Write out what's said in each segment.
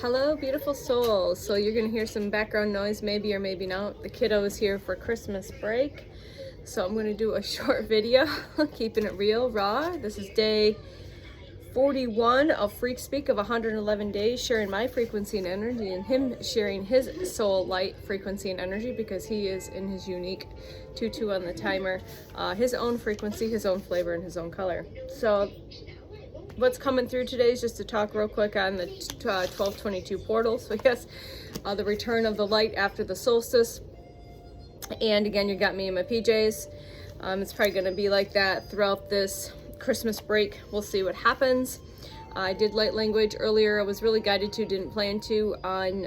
Hello, beautiful souls. So you're gonna hear some background noise, maybe or maybe not. The kiddo is here for Christmas break. So I'm gonna do a short video, keeping it real, raw. This is day 41 of FreQSpeak of 111 days, sharing my frequency and energy, and him sharing his soul light frequency and energy, because he is in his unique 2-2 on the timer, his own frequency, his own flavor, and his own color. So what's coming through today is just to talk real quick on the 1222 portal. So yes, the return of the light after the solstice. And again, you got me in my PJs. It's probably going to be like that throughout this Christmas break. We'll see what happens. I did light language earlier. I was really guided to, didn't plan to, on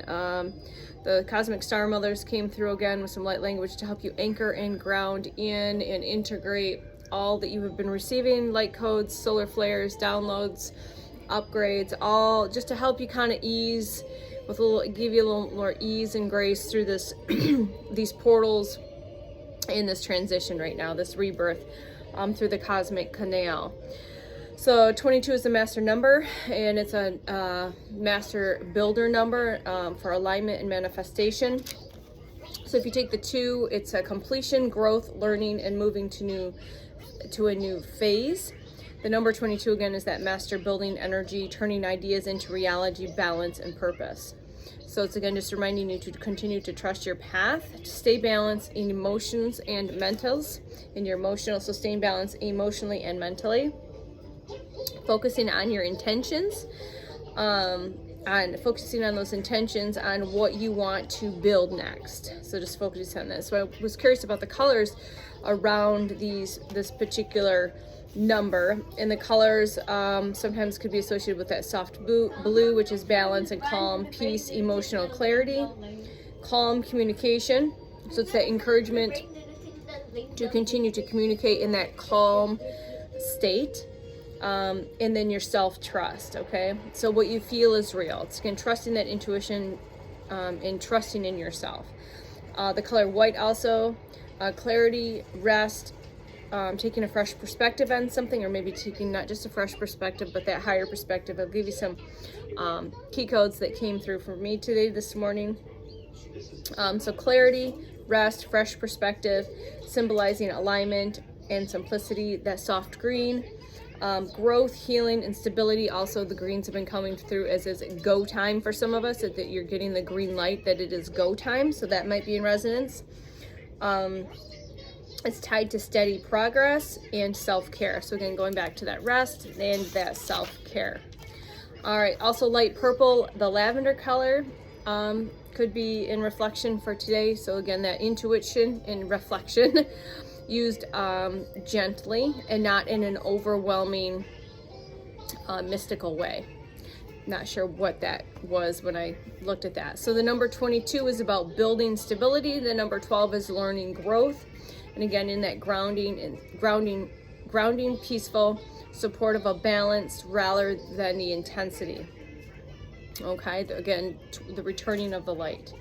the Cosmic Star Mothers came through again with some light language to help you anchor and ground in and integrate all that you have been receiving, light codes, solar flares, downloads, upgrades, all just to help you kind of ease with give you a little more ease and grace through this these portals in this transition right now, this rebirth through the cosmic canal. So 22 is the master number, and it's a master builder number for alignment and manifestation. So if you take the 2, it's a completion, growth, learning, and moving to a new phase. The number 22 again is that master building energy, turning ideas into reality, balance, and purpose. So it's again just reminding you to continue to trust your path, to stay balanced in emotions and mentals, in your emotional, so staying balanced emotionally and mentally. Focusing on your intentions, on focusing on those intentions, on what you want to build next. So just focus on this. So I was curious about the colors around this particular number, and the colors sometimes could be associated with that soft blue, which is balance and calm, peace, emotional clarity, calm communication. So it's that encouragement to continue to communicate in that calm state. And then your self-trust, okay? So what you feel is real. It's again trusting that intuition and trusting in yourself. The color white also, clarity, rest, taking a fresh perspective on something, or maybe taking not just a fresh perspective, but that higher perspective. I'll give you some key codes that came through for me today, this morning. So clarity, rest, fresh perspective, symbolizing alignment and simplicity, that soft green. Growth, healing, and stability. Also, the greens have been coming through as is go time for some of us, that you're getting the green light that it is go time. So that might be in resonance. It's tied to steady progress and self-care. So again, going back to that rest and that self-care. All right, also light purple, the lavender color, could be in reflection for today. So again, that intuition and reflection used gently and not in an overwhelming mystical way. Not sure what that was when I looked at that. So the number 22 is about building stability. The number 12 is learning growth, and again in that grounding, peaceful, supportive of balance rather than the intensity. Okay, again, the returning of the light.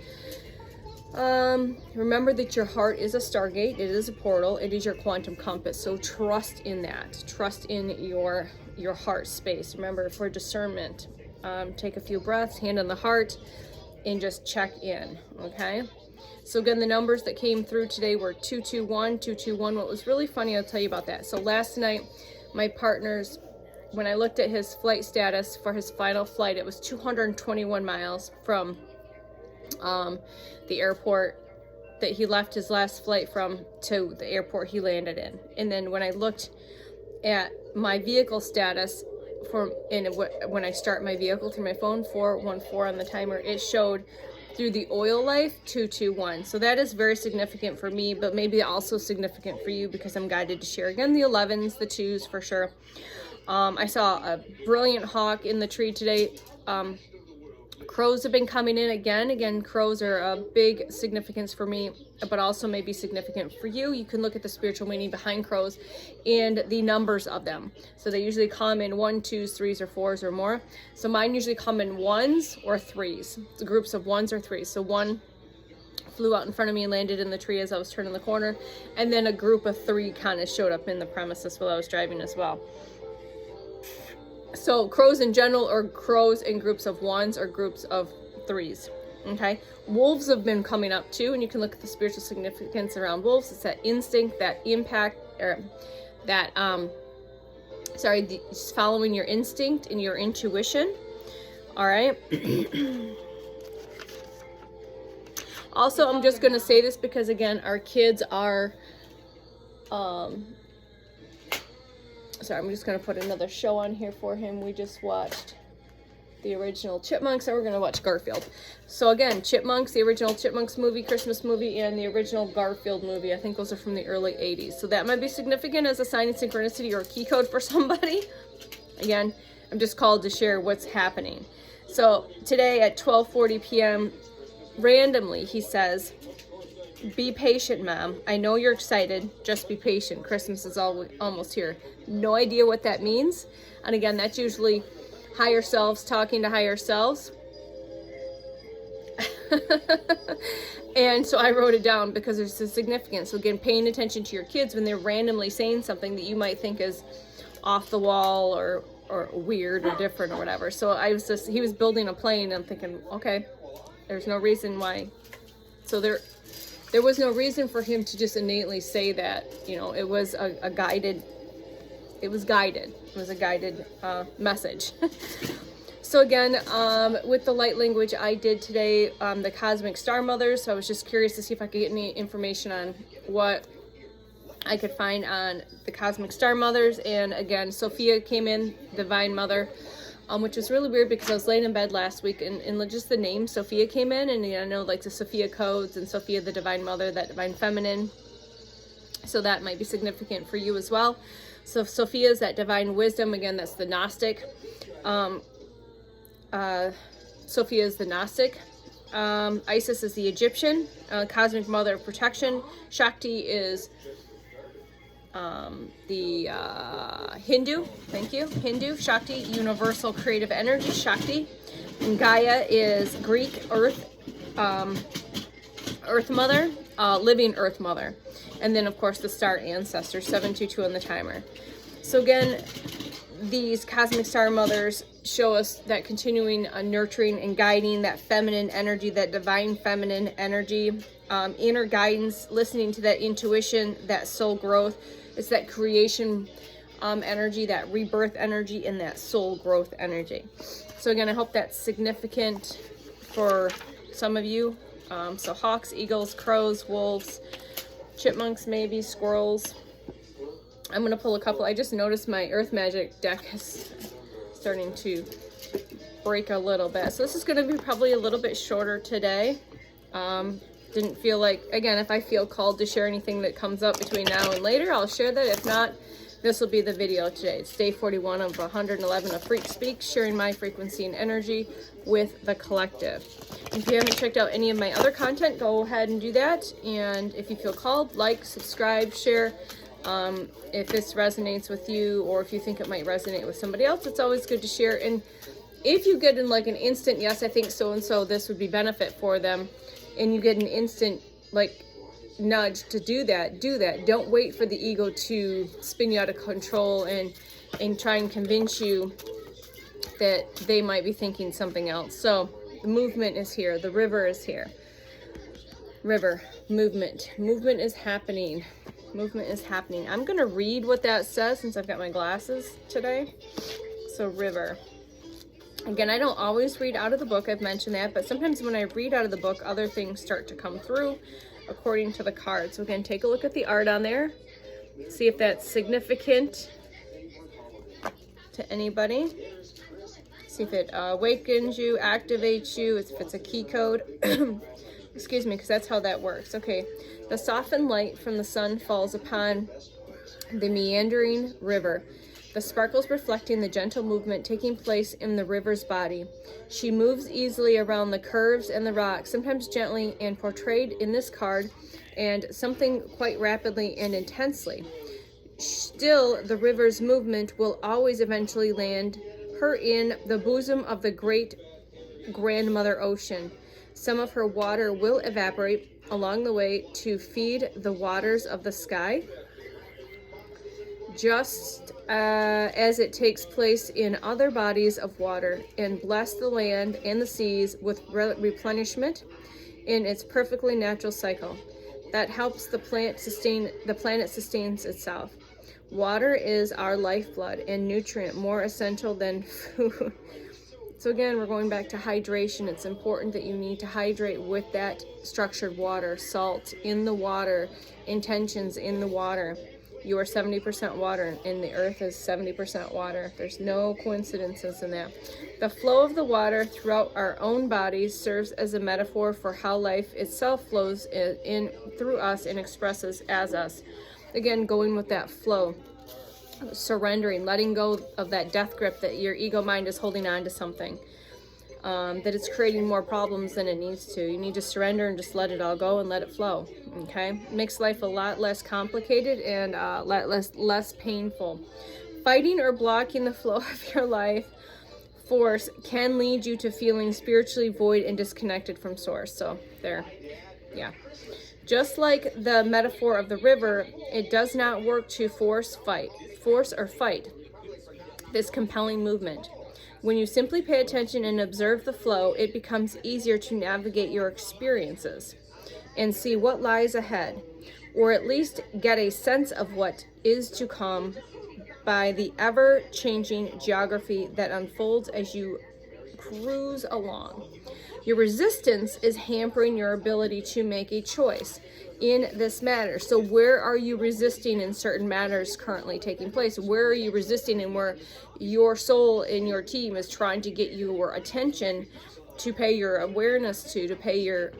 Remember that your heart is a stargate, it is a portal, it is your quantum compass. So trust in that, trust in your heart space. Remember, for discernment, take a few breaths, hand on the heart, and just check in. Okay, so again, the numbers that came through today were 221, 221. What was really funny, I'll tell you about that. So last night, my partner's, when I looked at his flight status for his final flight, it was 221 miles from the airport that he left his last flight from to the airport he landed in. And then when I looked at my vehicle status when I start my vehicle through my phone, 414 on the timer, it showed through the oil life 221. So that is very significant for me, but maybe also significant for you, because I'm guided to share again the 11s, the 2s for sure. I saw a brilliant hawk in the tree today. Crows have been coming in again. Crows are a big significance for me, but also may be significant for you. You can look at the spiritual meaning behind crows and the numbers of them. So they usually come in 1s, 2s, 3s, or 4s or more. So mine usually come in 1s or 3s. It's groups of 1s or 3s. So one flew out in front of me and landed in the tree as I was turning the corner, and then a group of 3 kind of showed up in the premises while I was driving as well. So crows in general, or crows in groups of ones or groups of threes. Okay, wolves have been coming up too, and you can look at the spiritual significance around wolves. It's that instinct, that impact, or that just following your instinct and your intuition. All right. Also, I'm just going to say this because, again, our kids are, sorry, I'm just going to put another show on here for him. We just watched the original Chipmunks, and we're going to watch Garfield. So, again, Chipmunks, the original Chipmunks movie, Christmas movie, and the original Garfield movie. I think those are from the early 80s. So that might be significant as a sign of synchronicity or a key code for somebody. Again, I'm just called to share what's happening. So, today at 12:40 p.m., randomly, he says, "Be patient, Mom. I know you're excited. Just be patient. Christmas is almost here." No idea what that means. And again, that's usually higher selves talking to higher selves. And so I wrote it down because there's a significance. So again, paying attention to your kids when they're randomly saying something that you might think is off the wall or weird or different or whatever. So he was building a plane, and I'm thinking, okay, there's no reason why. So there was no reason for him to just innately say that. You know, it was a guided message. So again, with the light language I did today, the cosmic star mothers. So I was just curious to see if I could get any information on what I could find on the cosmic star mothers. And again, Sophia came in, divine mother. Which was really weird because I was laying in bed last week and just the name Sophia came in, and I know like the Sophia codes and Sophia the divine mother, that divine feminine. So that might be significant for you as well. So Sophia is that divine wisdom. Again, that's the Gnostic. Sophia is the Gnostic. Isis is the Egyptian. Cosmic mother of protection. Shakti is the Hindu, thank you, Hindu, Shakti, universal creative energy, Shakti. And Gaia is Greek earth mother, living earth mother. And then of course the star ancestor, 722 on the timer. So again, these cosmic star mothers show us that continuing nurturing and guiding, that feminine energy, that divine feminine energy, inner guidance, listening to that intuition, that soul growth. It's that creation energy, that rebirth energy, and that soul growth energy. So again, I hope that's significant for some of you. So hawks, eagles, crows, wolves, chipmunks, maybe squirrels. I'm going to pull a couple. I just noticed my Earth Magic deck is starting to break a little bit. So this is going to be probably a little bit shorter today. Didn't feel like, again, if I feel called to share anything that comes up between now and later, I'll share that. If not, this will be the video today. It's day 41 of 111 of FreQSpeak, sharing my frequency and energy with the collective. If you haven't checked out any of my other content, go ahead and do that. And if you feel called, like, subscribe, share. If this resonates with you, or if you think it might resonate with somebody else, it's always good to share. And if you get in like an instant, yes, I think so-and-so, this would be benefit for them, and you get an instant like nudge to do that, do that. Don't wait for the ego to spin you out of control and try and convince you that they might be thinking something else. So the movement is here. The river is here. River, movement. Movement is happening. Movement is happening. I'm going to read what that says since I've got my glasses today. So river. Again, I don't always read out of the book, I've mentioned that, but sometimes when I read out of the book, other things start to come through according to the card. So again, take a look at the art on there. See if that's significant to anybody. See if it awakens you, activates you, if it's a key code. Excuse me, because that's how that works. Okay, the softened light from the sun falls upon the meandering river, the sparkles reflecting the gentle movement taking place in the river's body. She moves easily around the curves and the rocks, sometimes gently and portrayed in this card, and something quite rapidly and intensely. Still, the river's movement will always eventually land her in the bosom of the great grandmother ocean. Some of her water will evaporate along the way to feed the waters of the sky. just as it takes place in other bodies of water, and bless the land and the seas with replenishment in its perfectly natural cycle. That helps the planet sustains itself. Water is our lifeblood and nutrient more essential than food. So again, we're going back to hydration. It's important that you need to hydrate with that structured water, salt in the water, intentions in the water. You are 70% water, and the earth is 70% water. There's no coincidences in that. The flow of the water throughout our own bodies serves as a metaphor for how life itself flows in through us and expresses as us. Again, going with that flow. Surrendering, letting go of that death grip that your ego mind is holding on to something. That it's creating more problems than it needs to. You need to surrender and just let it all go and let it flow. Okay, makes life a lot less complicated and less painful. Fighting or blocking the flow of your life force can lead you to feeling spiritually void and disconnected from source. So there, yeah. Just like the metaphor of the river, it does not work to force or fight this compelling movement. When you simply pay attention and observe the flow, it becomes easier to navigate your experiences and see what lies ahead, or at least get a sense of what is to come by the ever-changing geography that unfolds as you cruise along. Your resistance is hampering your ability to make a choice in this matter. So where are you resisting in certain matters currently taking place? Where are you resisting, and where your soul in your team is trying to get your attention to pay your awareness to pay your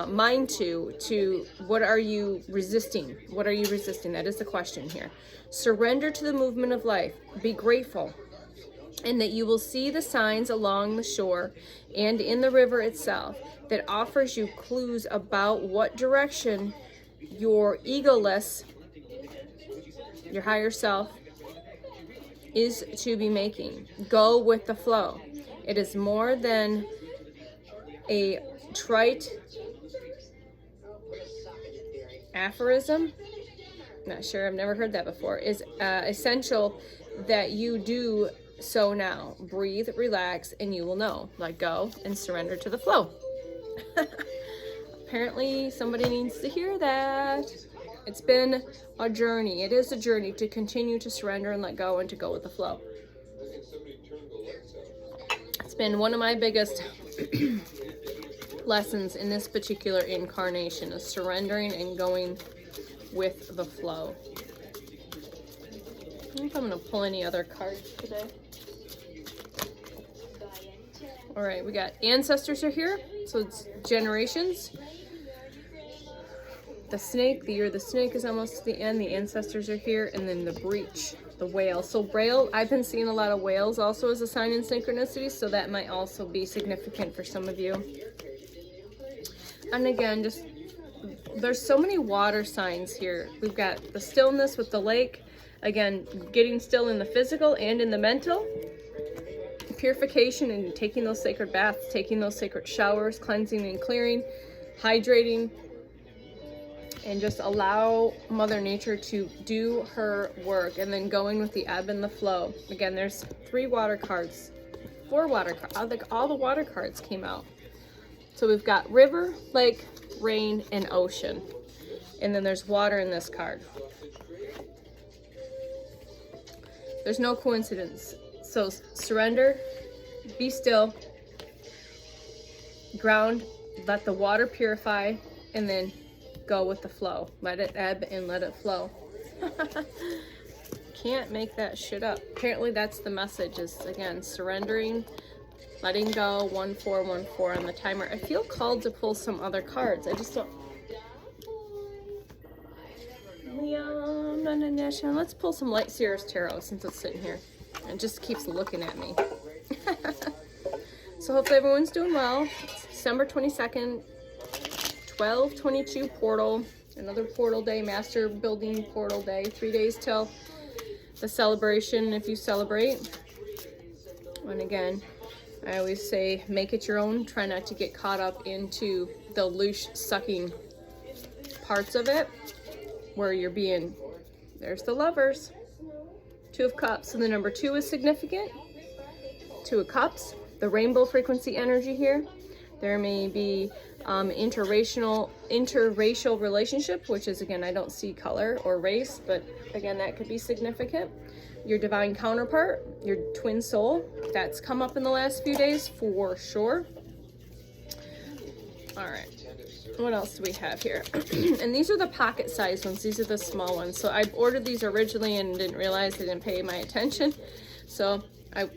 mind to what are you resisting? What are you resisting? That is the question here. Surrender to the movement of life. Be grateful, and that you will see the signs along the shore and in the river itself that offers you clues about what direction your egoless, your higher self, is to be making. Go with the flow. It is more than a trite aphorism. Not sure, I've never heard that before. Is essential that you do so now. Breathe, relax, and you will know. Let go and surrender to the flow. Apparently somebody needs to hear that. It's been a journey. It is a journey to continue to surrender and let go and to go with the flow. It's been one of my biggest lessons in this particular incarnation, is surrendering and going with the flow. I don't know if I'm going to pull any other cards today. All right, we got ancestors are here, so it's generations. The snake, the year of the snake is almost to the end. The ancestors are here, and then the breach, the whale. So whale, I've been seeing a lot of whales also as a sign in synchronicity, so that might also be significant for some of you. And again, just there's so many water signs here. We've got the stillness with the lake. Again, getting still in the physical and in the mental. Purification and taking those sacred baths, taking those sacred showers, cleansing and clearing, hydrating, and just allow Mother Nature to do her work, and then going with the ebb and the flow. Again, there's 4 water cards. I think all the water cards came out. So we've got river, lake, rain, and ocean. And then there's water in this card. There's no coincidence. So surrender, be still, ground, let the water purify, and then go with the flow. Let it ebb and let it flow. Can't make that shit up. Apparently that's the message, is again, surrendering, letting go. 1414 on the timer. I feel called to pull some other cards. I just don't. Let's pull some Light Seer's Tarot since it's sitting here. It just keeps looking at me. So hopefully everyone's doing well. It's December 22nd, 12/22 portal. Another portal day, master building portal day. 3 days till the celebration if you celebrate. And again, I always say make it your own. Try not to get caught up into the loose sucking parts of it where you're being, there's the Lovers. Two of Cups, so the number 2 is significant. Two of Cups, the rainbow frequency energy here. There may be interracial relationship, which is, again, I don't see color or race, but again, that could be significant. Your divine counterpart, your twin soul, that's come up in the last few days for sure. All right, what else do we have here? And these are the pocket size ones. These are the small ones. So I ordered these originally and didn't realize they didn't pay my attention. So it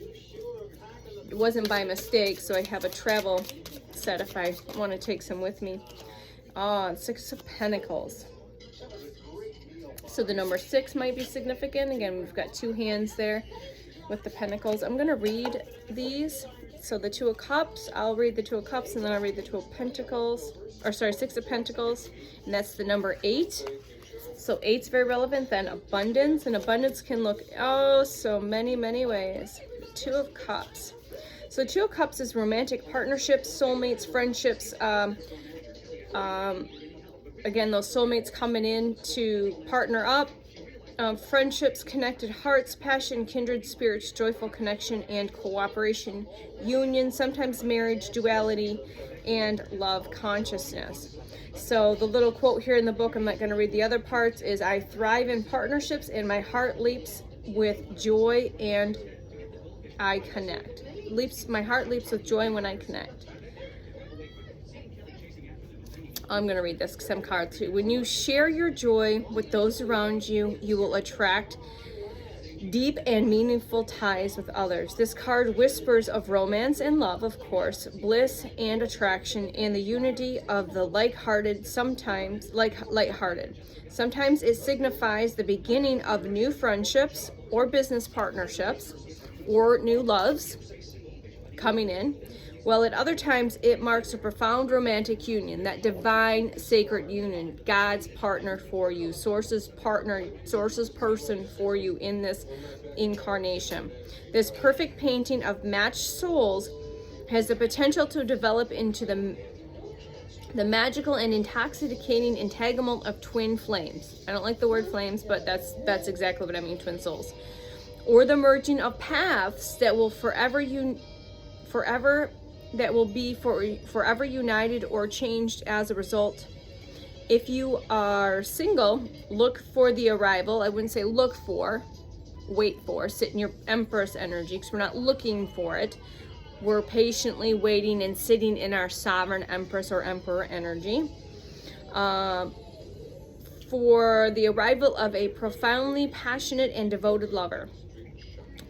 wasn't by mistake. So I have a travel set if I want to take some with me. Six of Pentacles. So the number 6 might be significant. Again, we've got 2 hands there with the Pentacles. I'm going to read these. So the Two of Cups, I'll read the Two of Cups, and then I'll read the Two of Pentacles, or sorry, 6 of Pentacles, and that's the number 8. So 8's very relevant. Then abundance, and abundance can look so many ways. Two of Cups. So Two of Cups is romantic partnerships, soulmates, friendships. Again, those soulmates coming in to partner up. Friendships, connected hearts, passion, kindred spirits, joyful connection, and cooperation, union, sometimes marriage, duality, and love consciousness. So the little quote here in the book, I'm not going to read the other parts, is I thrive in partnerships and my heart leaps with joy and I connect. My heart leaps with joy when I connect. I'm going to read this because I'm card 2. When you share your joy with those around you, you will attract deep and meaningful ties with others. This card whispers of romance and love, of course, bliss and attraction, and the unity of the lighthearted, sometimes lighthearted. Sometimes it signifies the beginning of new friendships or business partnerships or new loves coming in. Well, at other times, it marks a profound romantic union, that divine, sacred union, God's partner for you, Source's person for you in this incarnation. This perfect painting of matched souls has the potential to develop into the magical and intoxicating entanglement of twin flames. I don't like the word flames, but that's exactly what I mean, twin souls. Or the merging of paths that will be forever united or changed as a result. If you are single, look for the arrival. I wouldn't say look for, wait for. Sit in your Empress energy, because we're not looking for it. We're patiently waiting and sitting in our sovereign Empress or Emperor energy. For the arrival of a profoundly passionate and devoted lover.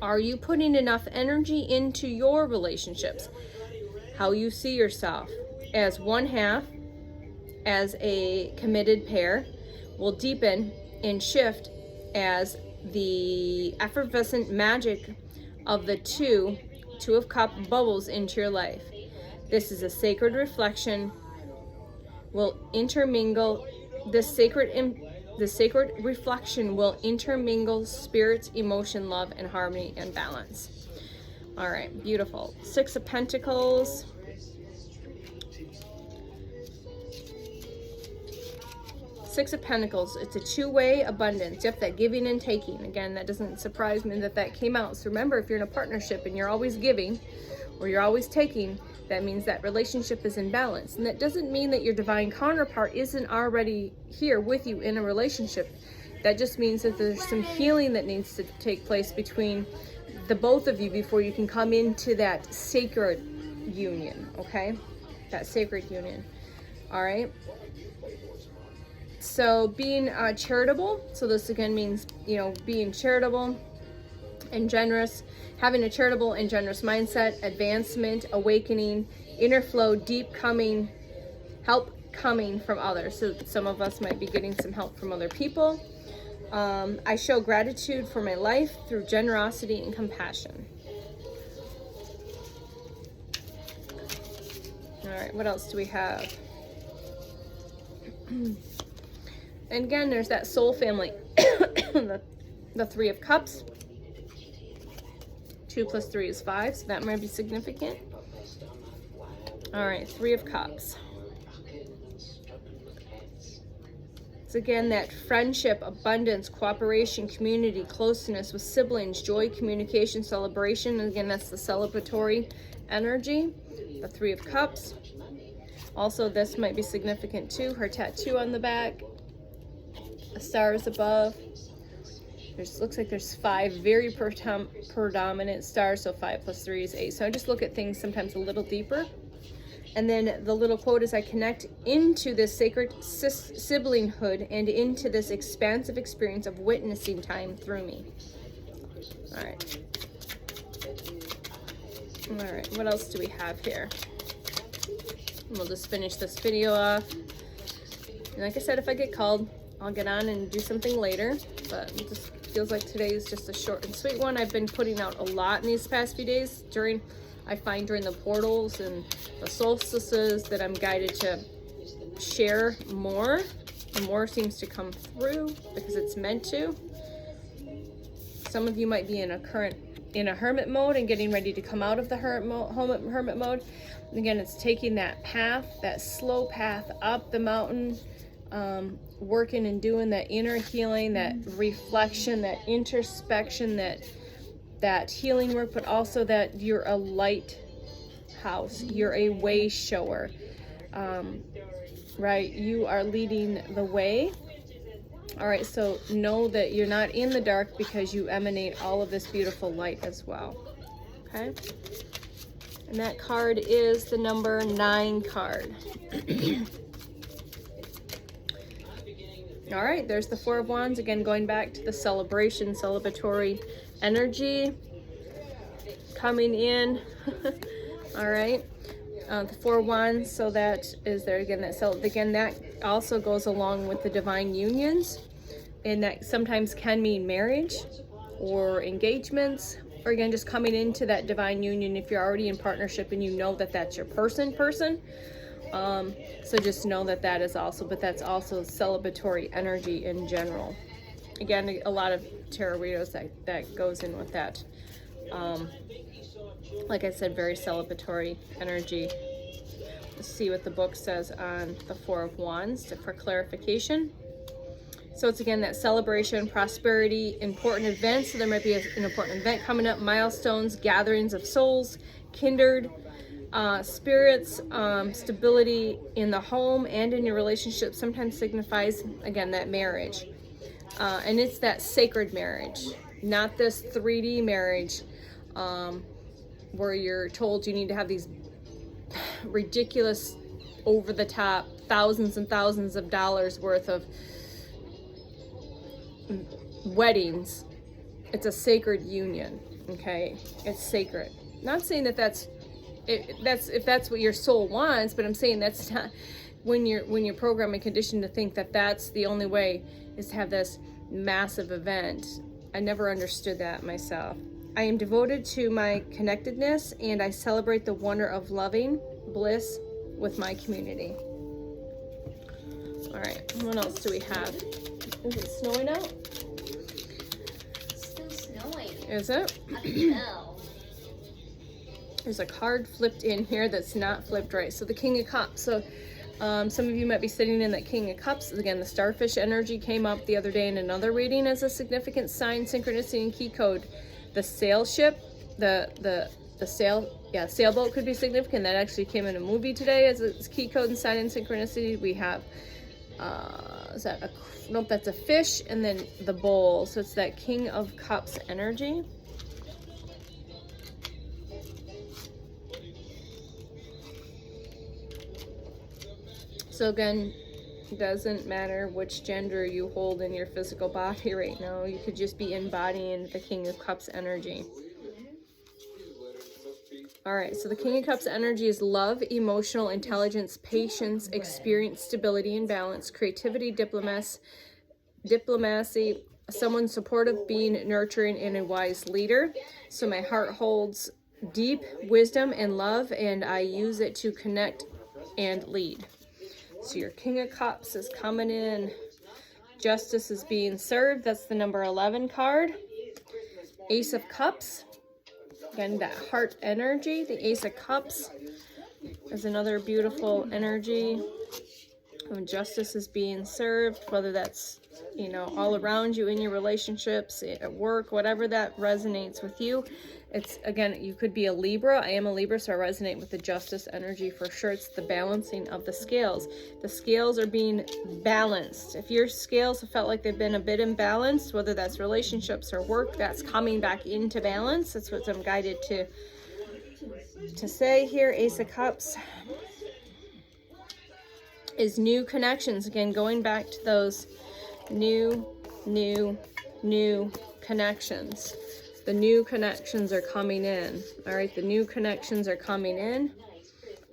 Are you putting enough energy into your relationships? How you see yourself as one half, as a committed pair, will deepen and shift as the effervescent magic of the Two of Cups bubbles into your life. This is a sacred reflection, will intermingle. The sacred reflection will intermingle spirits, emotion, love, and harmony and balance. All right, beautiful. 6 of Pentacles. Six of Pentacles. It's a two-way abundance. Yep, that giving and taking. Again, that doesn't surprise me that came out. So remember, if you're in a partnership and you're always giving or you're always taking, that means that relationship is in balance. And that doesn't mean that your divine counterpart isn't already here with you in a relationship. That just means that there's some healing that needs to take place between the both of you before you can come into that sacred union, okay? That sacred union, all right? So being charitable, so this again means, being charitable and generous, having a charitable and generous mindset, advancement, awakening, inner flow, deep coming, help coming from others. So some of us might be getting some help from other people. I show gratitude for my life through generosity and compassion. All right, what else do we have? And again, there's that soul family. the 3 of Cups. 2 + 3 is 5, so that might be significant. All right, 3 of Cups. So again, that friendship, abundance, cooperation, community, closeness with siblings, joy, communication, celebration. And again, that's the celebratory energy. The Three of Cups. Also, this might be significant too. Her tattoo on the back. The stars above. Looks like there's 5 very predominant stars. So 5 plus 3 is 8. So I just look at things sometimes a little deeper. And then the little quote is, I connect into this sacred siblinghood and into this expansive experience of witnessing time through me. All right. All right, what else do we have here? And we'll just finish this video off. And like I said, if I get called, I'll get on and do something later. But it just feels like today is just a short and sweet one. I've been putting out a lot in these past few days. I find during the portals and the solstices that I'm guided to share more. And more seems to come through because it's meant to. Some of you might be in a hermit mode and getting ready to come out of the hermit mode. And again, it's taking that path, that slow path up the mountain, working and doing that inner healing, that reflection, that introspection, that healing work, but also that you're a lighthouse, you're a way shower, right? You are leading the way. All right, so know that you're not in the dark because you emanate all of this beautiful light as well, okay? And that card is the number 9 card. All right, there's the 4 of Wands. Again, going back to the celebration, celebratory energy coming in. All right, the 4 of Wands, so that is there again. That also goes along with the divine unions, and that sometimes can mean marriage or engagements, or again, just coming into that divine union if you're already in partnership and you know that that's your person. So just know that that is also, but that's also celebratory energy in general. Again, a lot of tarot readers that goes in with that. Like I said, very celebratory energy. Let's see what the book says on the 4 of Wands for clarification. So it's again that celebration, prosperity, important events. So there might be an important event coming up, milestones, gatherings of souls, kindred spirits, stability in the home and in your relationship. Sometimes signifies, again, that marriage. And it's that sacred marriage, not this 3D marriage where you're told you need to have these ridiculous, over-the-top, thousands and thousands of dollars worth of weddings. It's a sacred union, okay? It's sacred. Not saying that that's if that's what your soul wants, but I'm saying that's not when you're programmed and conditioned to think that that's the only way is to have this massive event. I never understood that myself. I am devoted to my connectedness, and I celebrate the wonder of loving bliss with my community. All right, what else do we have? Is it snowing out? It's still snowing. Is it? I don't know. There's a card flipped in here that's not flipped right. So the King of Cups. So some of you might be sitting in that King of Cups. Again, the starfish energy came up the other day in another reading as a significant sign, synchronicity, and key code. The sail ship, the sailboat could be significant. That actually came in a movie today as a key code and sign and synchronicity. We have, nope, that's a fish, and then the bowl. So it's that King of Cups energy. So again, it doesn't matter which gender you hold in your physical body right now. You could just be embodying the King of Cups energy. All right, so the King of Cups energy is love, emotional intelligence, patience, experience, stability and balance, creativity, diplomacy, someone supportive, being nurturing, and a wise leader. So my heart holds deep wisdom and love, and I use it to connect and lead. So your King of Cups is coming in. Justice is being served. That's the number 11 card. Ace of Cups. Again, that heart energy. The Ace of Cups is another beautiful energy. when justice is being served, whether that's, you know, all around you in your relationships, at work, whatever that resonates with you. It's, again, you could be a Libra. I am a Libra, so I resonate with the justice energy for sure. It's the balancing of the scales. The scales are being balanced. If your scales have felt like they've been a bit imbalanced, whether that's relationships or work, that's coming back into balance. That's what I'm guided to say here. Ace of Cups is new connections. Again, going back to those new connections. The new connections are coming in. All right, the new connections are coming in.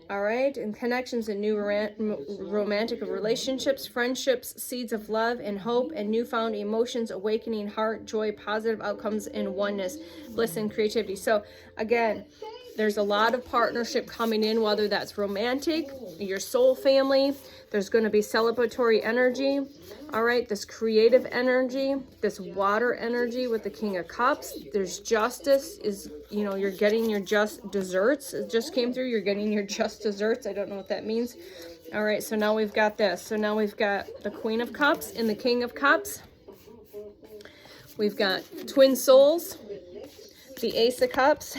All right, and connections and new romantic relationships, friendships, seeds of love and hope, and newfound emotions, awakening heart, joy, positive outcomes, and oneness, bliss, and creativity. So again, there's a lot of partnership coming in, whether that's romantic, your soul family. There's going to be celebratory energy. All right, this creative energy, this water energy with the King of Cups. There's justice is, you know, you're getting your just desserts. It just came through. You're getting your just desserts. I don't know what that means. All right, so now we've got this. So now we've got the Queen of Cups and the King of Cups. We've got twin souls, the Ace of Cups.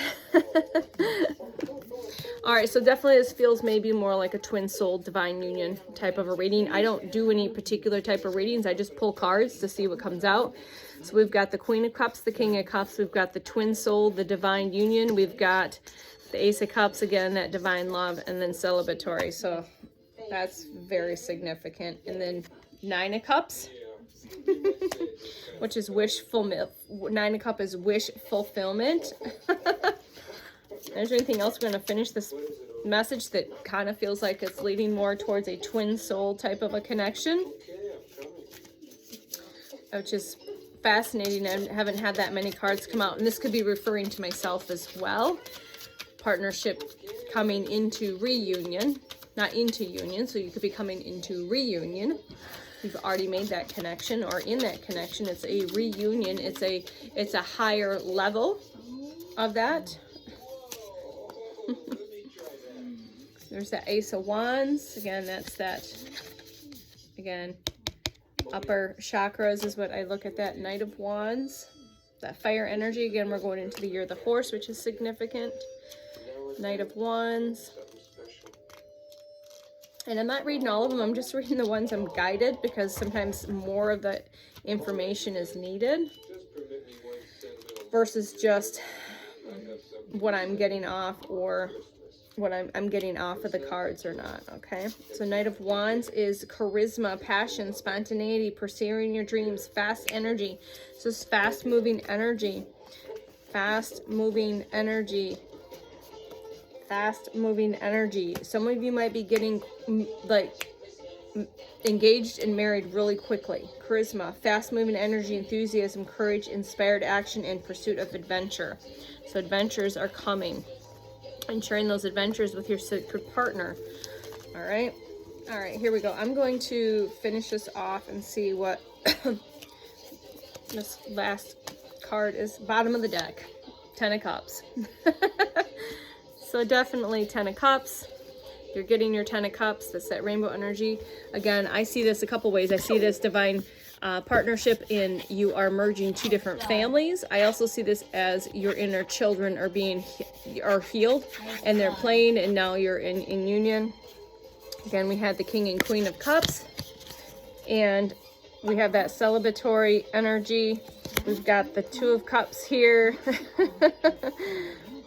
All right, so definitely this feels maybe more like a twin soul divine union type of a reading. I don't do any particular type of readings. I just pull cards to see what comes out. So we've got the Queen of Cups, the King of Cups. We've got the twin soul, the divine union. We've got the Ace of Cups, again, that divine love, and then celebratory. So that's very significant. And then Nine of Cups, which is wish fulfillment. Nine of Cups is wish fulfillment. Is there anything else? We're going to finish this message that kind of feels like it's leading more towards a twin soul type of a connection, which is fascinating. I haven't had that many cards come out, and this could be referring to myself as well. Partnership coming into reunion, not into union, so you could be coming into reunion. You've already made that connection, or in that connection. It's a reunion. It's a higher level of that. There's that Ace of Wands. Again, that's that, again, upper chakras is what I look at that. Knight of Wands. That fire energy. Again, we're going into the year of the horse, which is significant. Knight of Wands. And I'm not reading all of them. I'm just reading the ones I'm guided, because sometimes more of the information is needed versus just what I'm getting off, or what I'm getting off of the cards or not. Okay, so Knight of Wands is charisma, passion, spontaneity, pursuing your dreams, fast energy. So it's fast moving energy, fast moving energy, fast moving energy. Some of you might be getting like engaged and married really quickly. Charisma, fast moving energy, enthusiasm, courage, inspired action, and pursuit of adventure. So adventures are coming, and sharing those adventures with your sacred partner. All right, here we go. I'm going to finish this off and see what this last card is. Bottom of the deck, 10 of Cups. So definitely 10 of Cups. You're getting your 10 of Cups. That's that rainbow energy. Again, I see this a couple ways. I see this divine partnership in you are merging two different families. I also see this as your inner children are healed, and they're playing, and now you're in union. Again, we had the King and Queen of Cups, and we have that celebratory energy. We've got the Two of Cups here.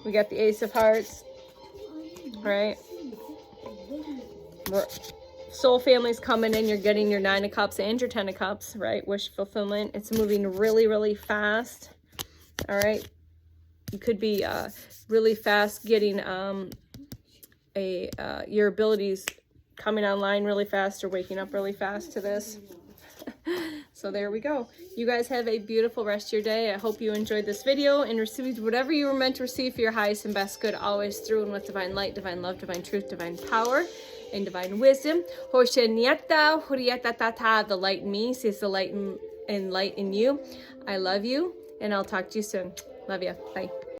We got the Ace of Hearts, right? Soul family's coming in. You're getting your 9 of Cups and your 10 of Cups, right? Wish fulfillment. It's moving really, really fast. All right. You could be really fast getting your abilities coming online really fast, or waking up really fast to this. So there we go. You guys have a beautiful rest of your day. I hope you enjoyed this video and received whatever you were meant to receive for your highest and best good, always through and with divine light, divine love, divine truth, divine power, and divine wisdom. Hosheniata, huriatatata, the light in me sees the light in you. I love you, and I'll talk to you soon. Love you. Bye.